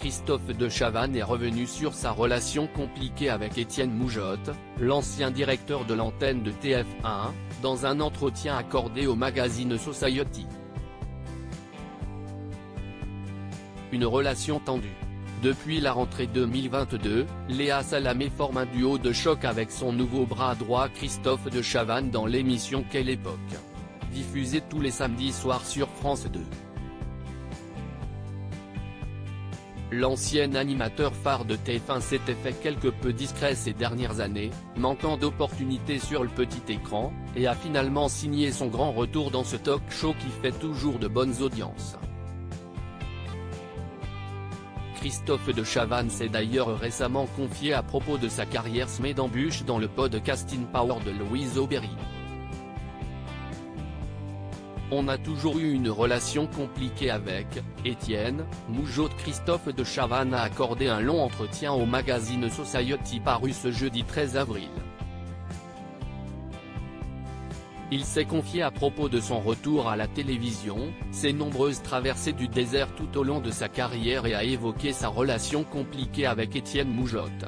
Christophe de Chavannes est revenu sur sa relation compliquée avec Étienne Moujotte, l'ancien directeur de l'antenne de TF1, dans un entretien accordé au magazine Society. Une relation tendue. Depuis la rentrée 2022, Léa Salamé forme un duo de choc avec son nouveau bras droit Christophe de Chavannes dans l'émission Quelle époque, diffusée tous les samedis soirs sur France 2. L'ancien animateur phare de TF1 s'était fait quelque peu discret ces dernières années, manquant d'opportunités sur le petit écran, et a finalement signé son grand retour dans ce talk show qui fait toujours de bonnes audiences. Christophe de Chavannes s'est d'ailleurs récemment confié à propos de sa carrière semée d'embûches dans le podcasting Power de Louise Aubéry. On a toujours eu une relation compliquée avec Étienne Moujotte. Christophe de Chavannes a accordé un long entretien au magazine Society paru ce jeudi 13 avril. Il s'est confié à propos de son retour à la télévision, ses nombreuses traversées du désert tout au long de sa carrière et a évoqué sa relation compliquée avec Étienne Moujotte.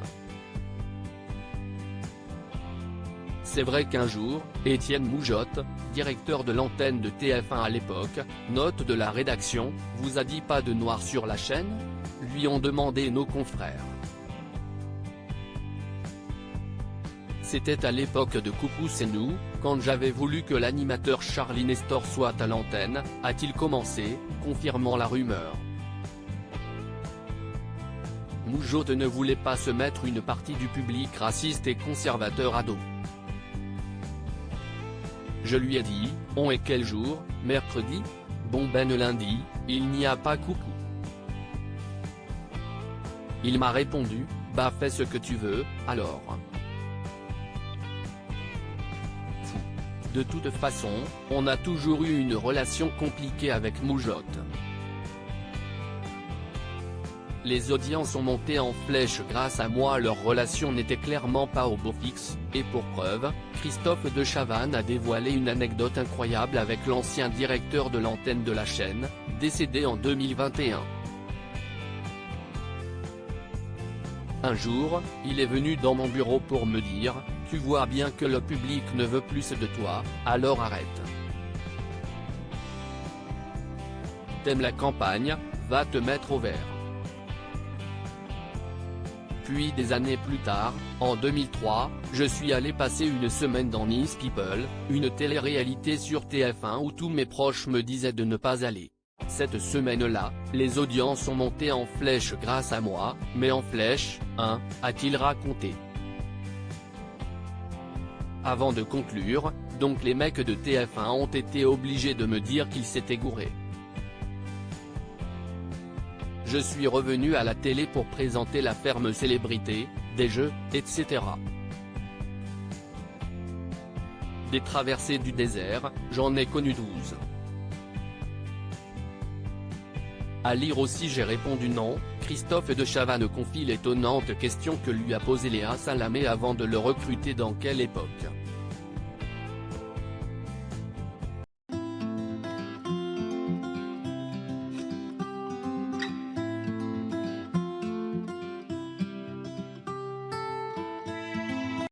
C'est vrai qu'un jour, Étienne Moujotte, directeur de l'antenne de TF1 à l'époque, note de la rédaction, vous a dit pas de noir sur la chaîne ? Lui ont demandé nos confrères. C'était à l'époque de Coucou c'est nous, quand j'avais voulu que l'animateur Charlie Nestor soit à l'antenne, a-t-il commencé, confirmant la rumeur. Moujotte ne voulait pas se mettre une partie du public raciste et conservateur à dos. Je lui ai dit, on est quel jour, mercredi ? Bon ben lundi, il n'y a pas coucou. Il m'a répondu, bah fais ce que tu veux, alors. De toute façon, on a toujours eu une relation compliquée avec Moujotte. Les audiences ont monté en flèche grâce à moi. Leur relation n'était clairement pas au beau fixe, et pour preuve, Christophe de Chavannes a dévoilé une anecdote incroyable avec l'ancien directeur de l'antenne de la chaîne, décédé en 2021. Un jour, il est venu dans mon bureau pour me dire, tu vois bien que le public ne veut plus de toi, alors arrête. T'aimes la campagne, va te mettre au vert. Puis des années plus tard, en 2003, je suis allé passer une semaine dans Nice People, une télé-réalité sur TF1 où tous mes proches me disaient de ne pas aller. Cette semaine-là, les audiences ont monté en flèche grâce à moi, mais en flèche, hein, a-t-il raconté. Avant de conclure, donc les mecs de TF1 ont été obligés de me dire qu'ils s'étaient gourés. Je suis revenu à la télé pour présenter La Ferme Célébrité, des jeux, etc. Des traversées du désert, j'en ai connu 12. À lire aussi. J'ai répondu non. Christophe de Chavannes confie l'étonnante question que lui a posée Léa Salamé avant de le recruter dans Quelle époque.